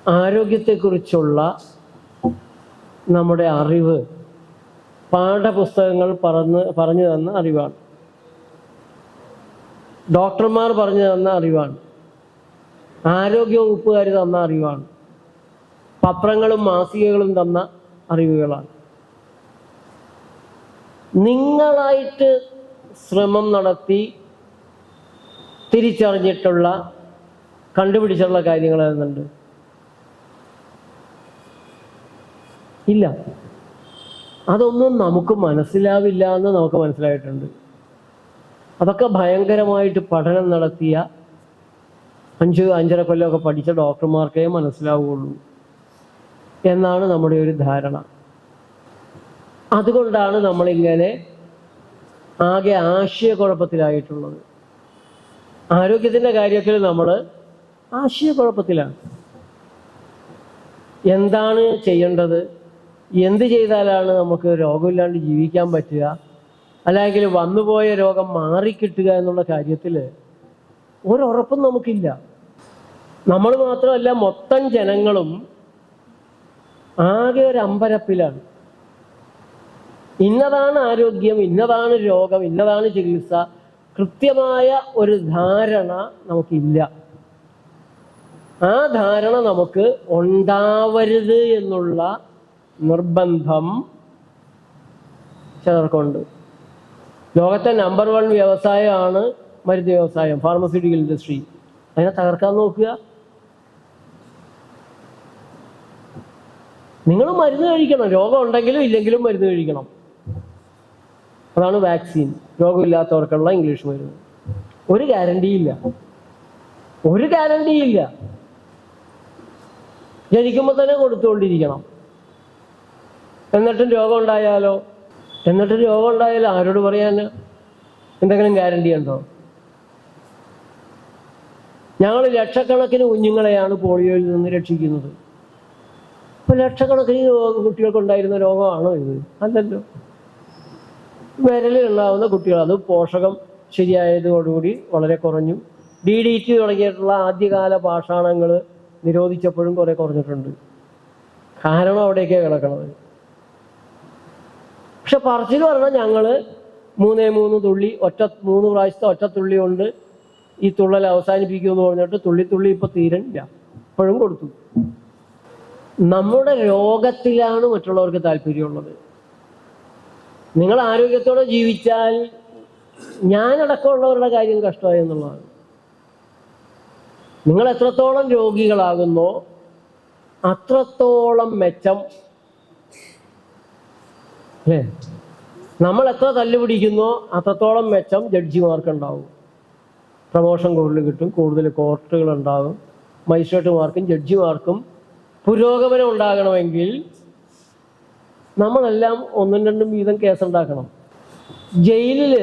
ആരോഗ്യത്തെക്കുറിച്ചുള്ള നമ്മുടെ അറിവ് പാഠപുസ്തകങ്ങൾ പറഞ്ഞു തന്ന അറിവാണ്. ഡോക്ടർമാർ പറഞ്ഞു തന്ന അറിവാണ്. ആരോഗ്യ വകുപ്പുകാർ തന്ന അറിവാണ്. പത്രങ്ങളും മാസികകളും തന്ന അറിവുകളാണ്. നിങ്ങളായിട്ട് ശ്രമം നടത്തി തിരിച്ചറിഞ്ഞിട്ടുള്ള കണ്ടുപിടിച്ചിട്ടുള്ള കാര്യങ്ങൾ ഏതുണ്ട്? ഇല്ല. അതൊന്നും നമുക്ക് മനസ്സിലാവില്ല എന്ന് നമുക്ക് മനസ്സിലായിട്ടുണ്ട്. അതൊക്കെ ഭയങ്കരമായിട്ട് പഠനം നടത്തിയ 5-5.5 കൊല്ലമൊക്കെ പഠിച്ച ഡോക്ടർമാർക്കേ മനസ്സിലാവുകയുള്ളൂ എന്നാണ് നമ്മുടെ ഒരു ധാരണ. അതുകൊണ്ടാണ് നമ്മളിങ്ങനെ ആകെ ആശയക്കുഴപ്പത്തിലായിട്ടുള്ളത്. ആരോഗ്യത്തിൻ്റെ കാര്യത്തിൽ നമ്മൾ ആശയക്കുഴപ്പത്തിലാണ്. എന്താണ് ചെയ്യേണ്ടത്? എന്ത് ചെയ്താലാണ് നമുക്ക് രോഗമില്ലാണ്ട് ജീവിക്കാൻ പറ്റുക, അല്ലെങ്കിൽ വന്നുപോയ രോഗം മാറിക്കിട്ടുക എന്നുള്ള കാര്യത്തിൽ ഒരുറപ്പും നമുക്കില്ല. നമ്മൾ മാത്രമല്ല, മൊത്തം ജനങ്ങളും ആകെ ഒരു അമ്പരപ്പിലാണ്. ഇന്നതാണ് ആരോഗ്യം, ഇന്നതാണ് രോഗം, ഇന്നതാണ് ചികിത്സ, കൃത്യമായ ഒരു ധാരണ നമുക്കില്ല. ആ ധാരണ നമുക്ക് ഉണ്ടാവരുത് എന്നുള്ള നിർബന്ധം ചിലർക്കുണ്ട്. ലോകത്തെ നമ്പർ 1 വ്യവസായമാണ് മരുന്ന് വ്യവസായം, ഫാർമസ്യൂട്ടിക്കൽ ഇൻഡസ്ട്രി. അതിനെ തകർക്കാൻ നോക്കുക. നിങ്ങൾ മരുന്ന് കഴിക്കണം, രോഗം ഉണ്ടെങ്കിലും ഇല്ലെങ്കിലും മരുന്ന് കഴിക്കണം. അതാണ് വാക്സിൻ. രോഗമില്ലാത്തവർക്കുള്ള ഇംഗ്ലീഷ് മരുന്ന്. ഒരു ഗ്യാരണ്ടിയില്ല, ഒരു ഗ്യാരണ്ടിയില്ല. ജനിക്കുമ്പോൾ തന്നെ കൊടുത്തുകൊണ്ടിരിക്കണം. എന്നിട്ടും രോഗം ഉണ്ടായാലോ? ആരോട് പറയാൻ? എന്തെങ്കിലും ഗ്യാരണ്ടി ഉണ്ടോ? ഞങ്ങൾ ലക്ഷക്കണക്കിന് കുഞ്ഞുങ്ങളെയാണ് പോളിയോയിൽ നിന്ന് രക്ഷിക്കുന്നത്. അപ്പോൾ ലക്ഷക്കണക്കിന് കുട്ടികൾക്കുണ്ടായിരുന്ന രോഗമാണോ ഇത്? അല്ലല്ലോ. വിരലിലുണ്ടാവുന്ന കുട്ടികൾ, അത് പോഷകം ശരിയായതോടുകൂടി വളരെ കുറഞ്ഞു. DDT തുടങ്ങിയിട്ടുള്ള ആദ്യകാല പാഷാണങ്ങൾ നിരോധിച്ചപ്പോഴും കുറേ കുറഞ്ഞിട്ടുണ്ട്. കാരണം അവിടേക്കാണ് കിടക്കണത്. പക്ഷെ പറച്ചിൽ പറഞ്ഞാൽ ഞങ്ങൾ 3 തുള്ളി 3 പ്രാവശ്യത്തെ ഒറ്റത്തുള്ളി കൊണ്ട് ഈ തുള്ളൽ അവസാനിപ്പിക്കുമെന്ന് പറഞ്ഞിട്ട് തുള്ളി ഇപ്പം തീരണില്ല, ഇപ്പോഴും കൊടുത്തു. നമ്മുടെ രോഗത്തിലാണ് മറ്റുള്ളവർക്ക് താല്പര്യമുള്ളത്. നിങ്ങൾ ആരോഗ്യത്തോടെ ജീവിച്ചാൽ ഞാനടക്കമുള്ളവരുടെ കാര്യം കഷ്ടമായി എന്നുള്ളതാണ്. നിങ്ങൾ എത്രത്തോളം രോഗികളാകുന്നോ അത്രത്തോളം മെച്ചം, അല്ലേ? നമ്മൾ എത്ര തല്ലുപിടിക്കുന്നോ അത്രത്തോളം മെച്ചം ജഡ്ജിമാർക്കുണ്ടാവും. പ്രമോഷൻ കൂടുതൽ കിട്ടും, കൂടുതൽ കോർട്ടുകളുണ്ടാകും. മജിസ്ട്രേറ്റുമാർക്കും ജഡ്ജിമാർക്കും പുരോഗമനം ഉണ്ടാകണമെങ്കിൽ നമ്മളെല്ലാം 1-2 വീതം കേസുണ്ടാക്കണം. ജയിലിൽ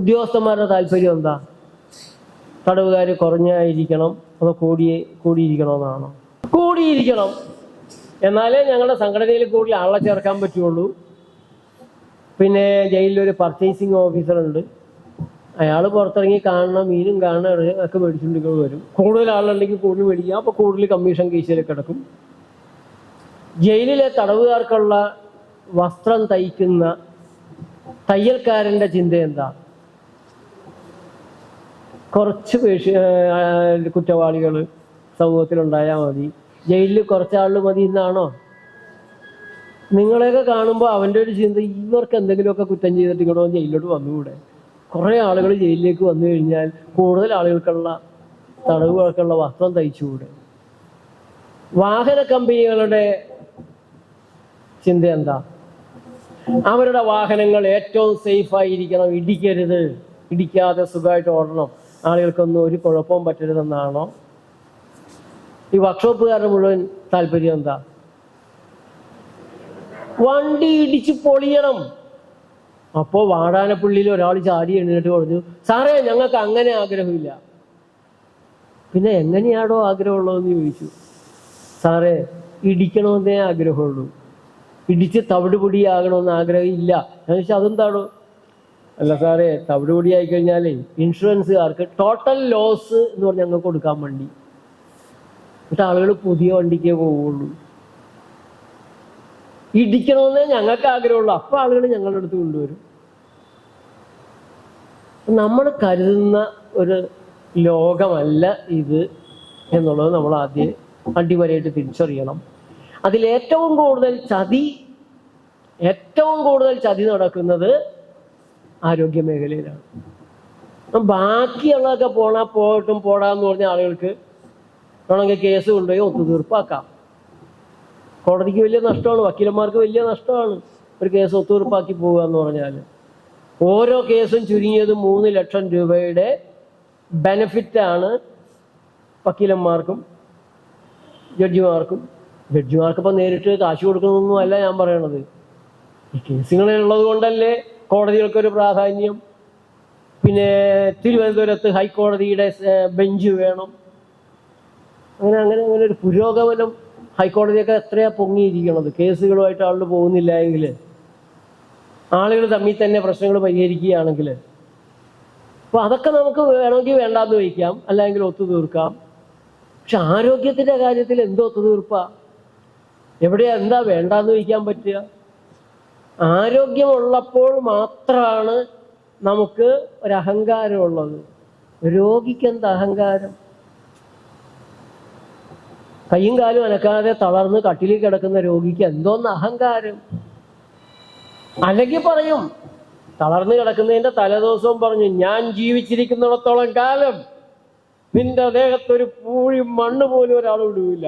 ഉദ്യോഗസ്ഥന്മാരുടെ താല്പര്യം എന്താ? തടവുകാർ കുറഞ്ഞായിരിക്കണം അതോ കൂടിയിരിക്കണമെന്നാണോ? കൂടിയിരിക്കണം. എന്നാലേ ഞങ്ങളുടെ സംഘടനയിൽ കൂടുതൽ ആളെ ചേർക്കാൻ പറ്റുള്ളൂ. പിന്നെ ജയിലിലൊരു പർച്ചേസിങ് ഓഫീസറുണ്ട്. അയാൾ പുറത്തിറങ്ങി കാണണം, മീനും കാണണം, ഒക്കെ മേടിച്ചുകൊണ്ട് വരും. കൂടുതൽ ആളുണ്ടെങ്കിൽ കൂടുതൽ മേടിക്കാം. അപ്പോൾ കൂടുതൽ കമ്മീഷൻ കേസിൽ കിടക്കും. ജയിലിലെ തടവുകാർക്കുള്ള വസ്ത്രം തയ്ക്കുന്ന തയ്യൽക്കാരൻ്റെ ചിന്ത എന്താ? കുറച്ച് കുറ്റവാളികൾ സമൂഹത്തിലുണ്ടായാൽ മതി, ജയിലിൽ കുറച്ചാൾ മതി എന്നാണോ? നിങ്ങളെയൊക്കെ കാണുമ്പോൾ അവൻ്റെ ഒരു ചിന്ത, ഇവർക്ക് എന്തെങ്കിലുമൊക്കെ കുറ്റം ചെയ്തിട്ട് ഇങ്ങോട്ട് ജയിലിലോട്ട് വന്നുകൂടെ? കുറേ ആളുകൾ ജയിലിലേക്ക് വന്നു കഴിഞ്ഞാൽ കൂടുതൽ ആളുകൾക്കുള്ള തടവുകൾക്കുള്ള വസ്ത്രം തയ്ച്ചുകൂടെ? വാഹന കമ്പനികളുടെ ചിന്ത എന്താ? അവരുടെ വാഹനങ്ങൾ ഏറ്റവും സേഫായിരിക്കണം, ഇടിക്കരുത്, ഇടിക്കാതെ സുഖമായിട്ട് ഓടണം, ആളുകൾക്കൊന്നും ഒരു കുഴപ്പവും പറ്റരുതെന്നാണോ? ഈ വർക്ക്ഷോപ്പുകാരുടെ മുഴുവൻ താല്പര്യം എന്താ? വണ്ടി ഇടിച്ച് പൊളിയണം. അപ്പോൾ വാടാനപ്പള്ളിയിൽ ഒരാൾ ചാടി എഴുന്നേറ്റ് പറഞ്ഞു, സാറേ ഞങ്ങൾക്ക് അങ്ങനെ ആഗ്രഹമില്ല. പിന്നെ എങ്ങനെയാണോ ആഗ്രഹമുള്ളതെന്ന് ചോദിച്ചു. സാറേ ഇടിക്കണമെന്നേ ആഗ്രഹമുള്ളൂ, ഇടിച്ച് തവിടുപൊടിയാകണമെന്ന് ആഗ്രഹമില്ല. ഞാൻ ചോദിച്ചാൽ അതെന്താണോ? അല്ല സാറേ, തവിടുപൊടി ആയിക്കഴിഞ്ഞാലേ ഇൻഷുറൻസുകാർക്ക് ടോട്ടൽ ലോസ് എന്ന് പറഞ്ഞ് ഞങ്ങൾക്ക് കൊടുക്കാൻ വേണ്ടി. എന്നിട്ട് ആളുകൾ പുതിയ വണ്ടിക്കേ പോവുള്ളൂ. ഇടിക്കണമെന്നേ ഞങ്ങൾക്ക് ആഗ്രഹമുള്ളൂ. അപ്പോൾ ആളുകൾ ഞങ്ങളുടെ അടുത്ത് കൊണ്ടുവരും. നമ്മൾ കരുതുന്ന ഒരു ലോകമല്ല ഇത് എന്നുള്ളത് നമ്മൾ ആദ്യം അടിവരയിട്ട് തിരിച്ചറിയണം. അതിലേറ്റവും കൂടുതൽ ചതി നടക്കുന്നത് ആരോഗ്യ മേഖലയിലാണ്. ബാക്കിയുള്ളതൊക്കെ പോടാന്ന് പറഞ്ഞ ആളുകൾക്ക് വേണമെങ്കിൽ കേസ് കൊണ്ടുപോയി ഒത്തുതീർപ്പാക്കാം. കോടതിക്ക് വലിയ നഷ്ടമാണ്, വക്കീലന്മാർക്ക് വലിയ നഷ്ടമാണ് ഒരു കേസ് ഒത്തുതീർപ്പാക്കി പോവുക എന്ന് പറഞ്ഞാൽ. ഓരോ കേസും ചുരുങ്ങിയത് 3 ലക്ഷം രൂപയുടെ ബെനഫിറ്റാണ് വക്കീലന്മാർക്കും ജഡ്ജിമാർക്കും. ജഡ്ജിമാർക്കിപ്പോൾ നേരിട്ട് കാശ് കൊടുക്കുന്നൊന്നും അല്ല ഞാൻ പറയണത്. ഈ കേസുകളുള്ളത് കൊണ്ടല്ലേ കോടതികൾക്കൊരു പ്രാധാന്യം. പിന്നെ തിരുവനന്തപുരത്ത് ഹൈക്കോടതിയുടെ ബെഞ്ച് വേണം. അങ്ങനെ ഒരു പുരോഗമനം. ഹൈക്കോടതിയൊക്കെ എത്രയാണ് പൊങ്ങിയിരിക്കണത്. കേസുകളുമായിട്ട് ആളുകൾ പോകുന്നില്ല എങ്കിൽ, ആളുകൾ തമ്മിൽ തന്നെ പ്രശ്നങ്ങൾ പരിഹരിക്കുകയാണെങ്കിൽ, അപ്പോൾ അതൊക്കെ നമുക്ക് വേണമെങ്കിൽ വേണ്ടാന്ന് വയ്ക്കാം, അല്ലെങ്കിൽ ഒത്തുതീർക്കാം. പക്ഷെ ആരോഗ്യത്തിൻ്റെ കാര്യത്തിൽ എന്തോ ഒത്തുതീർപ്പാ? എന്താ വേണ്ടാന്ന് വയ്ക്കാൻ പറ്റുക? ആരോഗ്യമുള്ളപ്പോൾ മാത്രമാണ് നമുക്ക് ഒരഹങ്കാരമുള്ളത്. രോഗിക്ക് എന്ത് അഹങ്കാരം? കയ്യും കാലും അനക്കാതെ തളർന്ന് കട്ടിലിൽ കിടക്കുന്ന രോഗിക്ക് എന്തോന്ന് അഹങ്കാരം? അല്ലെങ്കിൽ പറയും, തളർന്ന് കിടക്കുന്നതിൻ്റെ തലേദിവസവും പറഞ്ഞു, ഞാൻ ജീവിച്ചിരിക്കുന്നിടത്തോളം കാലം നിന്റെ ദേഹത്തൊരു പൂഴി മണ്ണ് പോലും ഒരാൾ വിടൂല.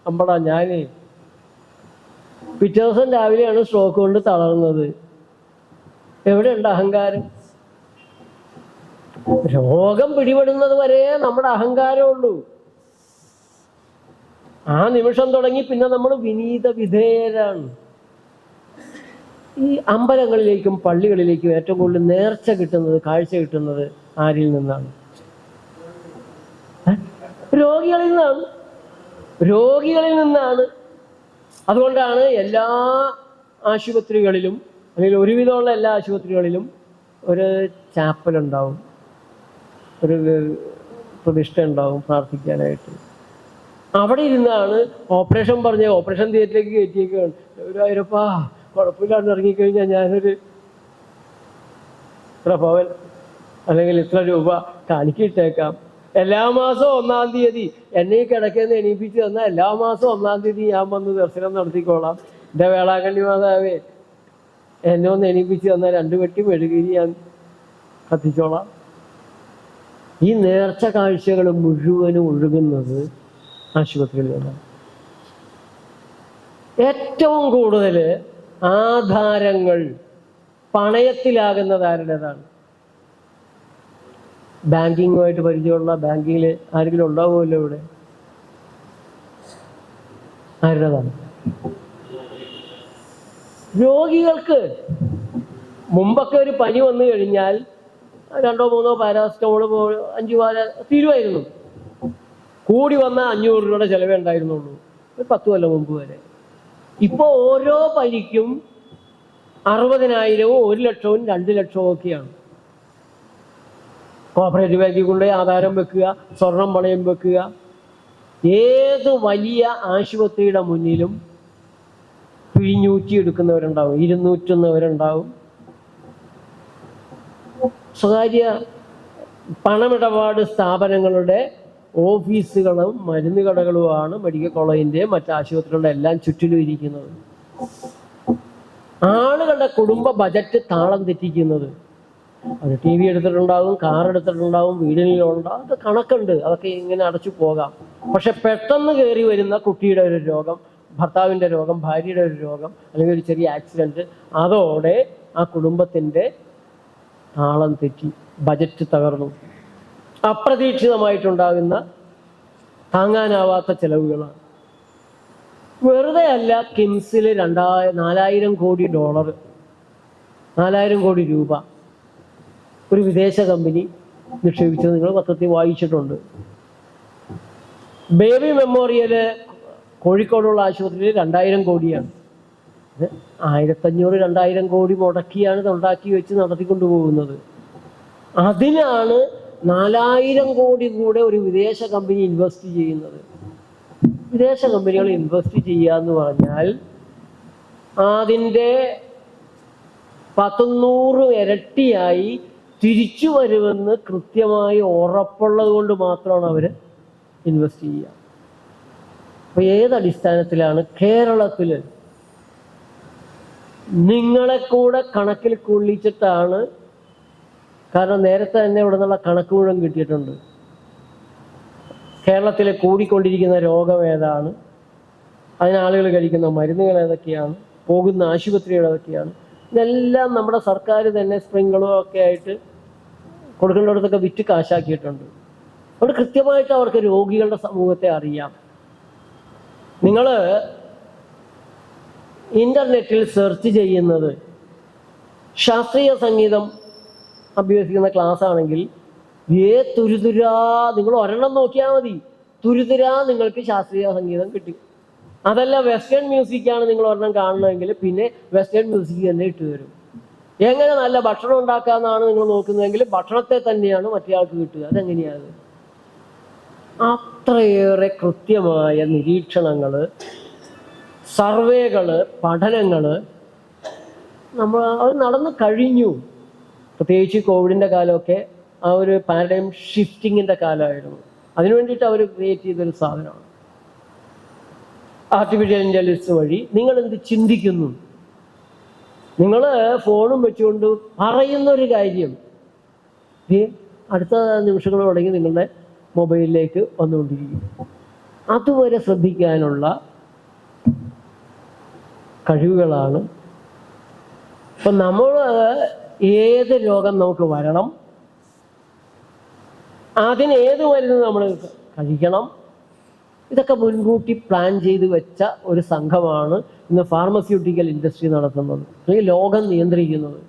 അമ്പടാ ഞാനേ. പിറ്റേ ദിവസം രാവിലെയാണ് സ്ട്രോക്ക് കൊണ്ട് തളർന്നത്. എവിടെയുണ്ട് അഹങ്കാരം? രോഗം പിടിപെടുന്നത് വരെ നമ്മുടെ അഹങ്കാരമുള്ളൂ. ആ നിമിഷം തുടങ്ങി പിന്നെ നമ്മൾ വിനീത വിധേയരാണ്. ഈ അമ്പലങ്ങളിലേക്കും പള്ളികളിലേക്കും ഏറ്റവും കൂടുതൽ നേർച്ച കിട്ടുന്നത്, കാഴ്ച കിട്ടുന്നത് ആരിൽ നിന്നാണ്? രോഗികളിൽ നിന്നാണ്. അതുകൊണ്ടാണ് എല്ലാ ആശുപത്രികളിലും, അല്ലെങ്കിൽ ഒരുവിധമുള്ള എല്ലാ ആശുപത്രികളിലും ഒരു ചാപ്പൽ ഉണ്ടാവും, ഒരു പ്രതിഷ്ഠ ഉണ്ടാവും പ്രാർത്ഥിക്കാനായിട്ട്. അവിടെ ഇരുന്നാണ് ഓപ്പറേഷൻ തിയേറ്ററിലേക്ക് കയറ്റിയേക്കാണ്. 1000 കുഴപ്പമില്ലാന്ന് ഇറങ്ങിക്കഴിഞ്ഞാൽ ഞാനൊരു ഇത്ര പവൻ അല്ലെങ്കിൽ ഇത്ര രൂപ കാണിക്കിട്ടേക്കാം. എല്ലാ മാസവും 1-ാം തീയതി എന്നെ ഈ കിടക്കേന്ന് എണീപ്പിച്ച് തന്നാൽ എല്ലാ മാസവും 1-ാം തീയതി ഞാൻ വന്ന് ദർശനം നടത്തിക്കോളാം. എൻ്റെ വേളാങ്കണ്ണി മാതാവേ, എന്നെ ഒന്ന് എണീപ്പിച്ച് തന്നാൽ 2 പെട്ടി മെഴുകുതിരി ഞാൻ കത്തിച്ചോളാം. ഈ നേർച്ച കാഴ്ചകൾ മുഴുവനും ഒഴുകുന്നത് ആശുപത്രികളിലാണ്. ഏറ്റവും കൂടുതൽ ആധാരങ്ങൾ പണയത്തിലാകുന്നത് ആരുടേതാണ്? ബാങ്കിങ്ങുമായിട്ട് പരിചയമുള്ള, ബാങ്കിങ്ങിൽ ആരെങ്കിലും ഉണ്ടാവുമല്ലോ ഇവിടെ, ആരുടേതാണ്? രോഗികൾക്ക്. മുമ്പൊക്കെ ഒരു പനി വന്നു കഴിഞ്ഞാൽ 2-3 പാരാസിറ്റമോൾ 5 തീരുമായിരുന്നു. കൂടി വന്ന 500 രൂപയുടെ ചിലവേ ഉണ്ടായിരുന്നുള്ളൂ ഒരു 10 കൊല്ലം മുമ്പ് വരെ. ഇപ്പോൾ ഓരോ പനിക്കും 60,000, 1 ലക്ഷവും 2 ലക്ഷവും ഒക്കെയാണ്. കോപ്പറേറ്റീവ് ബാങ്കിൽ കൊണ്ട് ആധാരം വെക്കുക, സ്വർണം പണയം വെക്കുക. ഏത് വലിയ ആശുപത്രിയുടെ മുന്നിലും പിഴിഞ്ഞൂറ്റി എടുക്കുന്നവരുണ്ടാവും, 200 സ്വകാര്യ പണമിടപാട് സ്ഥാപനങ്ങളുടെ ഓഫീസുകളും മരുന്ന് കടകളുമാണ് മെഡിക്കൽ കോളേജിൻ്റെയും മറ്റ് ആശുപത്രികളുടെ എല്ലാം ചുറ്റിലും ഇരിക്കുന്നത്. ആളുകളുടെ കുടുംബ ബജറ്റ് താളം തെറ്റിക്കുന്നത്. അത് TV എടുത്തിട്ടുണ്ടാവും, കാർ എടുത്തിട്ടുണ്ടാവും, വീടിനുണ്ടാവും, അതൊക്കെ കണക്കുണ്ട്. അതൊക്കെ ഇങ്ങനെ അടച്ചു പോകാം. പക്ഷെ പെട്ടെന്ന് കയറി വരുന്ന കുട്ടിയുടെ ഒരു രോഗം, ഭർത്താവിൻ്റെ രോഗം, ഭാര്യയുടെ ഒരു രോഗം, അല്ലെങ്കിൽ ഒരു ചെറിയ ആക്സിഡൻറ്റ്, അതോടെ ആ കുടുംബത്തിൻ്റെ താളം തെറ്റി, ബജറ്റ് തകർന്നു. അപ്രതീക്ഷിതമായിട്ടുണ്ടാകുന്ന താങ്ങാനാവാത്ത ചെലവുകളാണ്. വെറുതെ അല്ല കിംസിൽ $4,000 കോടി, 4,000 കോടി രൂപ ഒരു വിദേശ കമ്പനി നിക്ഷേപിച്ചത് നിങ്ങൾ പത്രത്തിൽ വായിച്ചിട്ടുണ്ട്. ബേബി മെമ്മോറിയൽ കോഴിക്കോടുള്ള ആശുപത്രിയിൽ 2,000 കോടിയാണ്. 1,500-2,000 കോടി മുടക്കിയാണ് ഉണ്ടാക്കി വെച്ച് നടത്തിക്കൊണ്ടു പോകുന്നത്. അതിനാണ് 4,000 കോടി കൂടെ ഒരു വിദേശ കമ്പനി ഇൻവെസ്റ്റ് ചെയ്യുന്നത്. വിദേശ കമ്പനികൾ ഇൻവെസ്റ്റ് ചെയ്യുക എന്ന് പറഞ്ഞാൽ അതിൻ്റെ 100 ഇരട്ടിയായി തിരിച്ചു വരുമെന്ന് കൃത്യമായി ഉറപ്പുള്ളത് കൊണ്ട് മാത്രമാണ് അവർ ഇൻവെസ്റ്റ് ചെയ്യുക. അപ്പോൾ ഏതടിസ്ഥാനത്തിലാണ് കേരളത്തിൽ നിങ്ങളെ കൂടെ കണക്കിൽ കൊള്ളിച്ചിട്ടാണ്? കാരണം നേരത്തെ തന്നെ ഇവിടെ നിന്നുള്ള കണക്ക് മുഴുവൻ കിട്ടിയിട്ടുണ്ട്. കേരളത്തിൽ കൂടിക്കൊണ്ടിരിക്കുന്ന രോഗം ഏതാണ്, അതിനാളുകൾ കഴിക്കുന്ന മരുന്നുകൾ ഏതൊക്കെയാണ്, പോകുന്ന ആശുപത്രികൾ ഏതൊക്കെയാണ്, ഇതെല്ലാം നമ്മുടെ സർക്കാർ തന്നെ സ്പ്രിങ്കളും ഒക്കെ ആയിട്ട് കൊടുക്കേണ്ടിടത്തൊക്കെ വിറ്റ് കാശാക്കിയിട്ടുണ്ട്. അവിടെ കൃത്യമായിട്ട് അവർക്ക് രോഗികളുടെ സമൂഹത്തെ അറിയാം. നിങ്ങൾ ഇൻ്റർനെറ്റിൽ സെർച്ച് ചെയ്യുന്നത് ശാസ്ത്രീയ സംഗീതം അഭ്യസിക്കുന്ന ക്ലാസ് ആണെങ്കിൽ തുരുതുരാ നിങ്ങൾ ഒരെണ്ണം നോക്കിയാൽ മതി, തുരുതുരാ നിങ്ങൾക്ക് ശാസ്ത്രീയ സംഗീതം കിട്ടി. അതല്ല വെസ്റ്റേൺ മ്യൂസിക്കാണ് നിങ്ങൾ ഒരെണ്ണം കാണണമെങ്കിൽ പിന്നെ വെസ്റ്റേൺ മ്യൂസിക് തന്നെ ഇട്ട് തരും. എങ്ങനെ നല്ല ഭക്ഷണം ഉണ്ടാക്കാമെന്നാണ് നിങ്ങൾ നോക്കുന്നതെങ്കിൽ ഭക്ഷണത്തെ തന്നെയാണ് മറ്റേയാൾക്ക് കിട്ടുക. അതെങ്ങനെയാണ്? അത്രയേറെ കൃത്യമായ നിരീക്ഷണങ്ങൾ, സർവേകൾ, പഠനങ്ങൾ അത് നടന്നു കഴിഞ്ഞു. പ്രത്യേകിച്ച് കോവിഡിൻ്റെ കാലമൊക്കെ ആ ഒരു പാരഡൈം ഷിഫ്റ്റിങ്ങിൻ്റെ കാലമായിരുന്നു. അതിനു വേണ്ടിയിട്ട് അവർ ക്രിയേറ്റ് ചെയ്തൊരു സാധനമാണ്. ആർട്ടിഫിഷ്യൽ ഇൻ്റലിജൻസ് വഴി നിങ്ങൾ എന്ത് ചിന്തിക്കുന്നു, നിങ്ങൾ ഫോണും വെച്ചുകൊണ്ട് പറയുന്നൊരു കാര്യം അടുത്ത നിമിഷങ്ങൾ തുടങ്ങി നിങ്ങളുടെ മൊബൈലിലേക്ക് വന്നുകൊണ്ടിരിക്കും. അതുവരെ ശ്രദ്ധിക്കാനുള്ള കഴിവുകളാണ്. അപ്പം നമ്മൾ ഏത് രോഗം നമുക്ക് വരണം, അതിന് ഏത് മരുന്ന് നമ്മൾ കഴിക്കണം, ഇതൊക്കെ മുൻകൂട്ടി പ്ലാൻ ചെയ്ത് വെച്ച ഒരു സംഘമാണ് ഇന്ന് ഫാർമസ്യൂട്ടിക്കൽ ഇൻഡസ്ട്രി നടത്തുന്നത്, ലോകം നിയന്ത്രിക്കുന്നത്.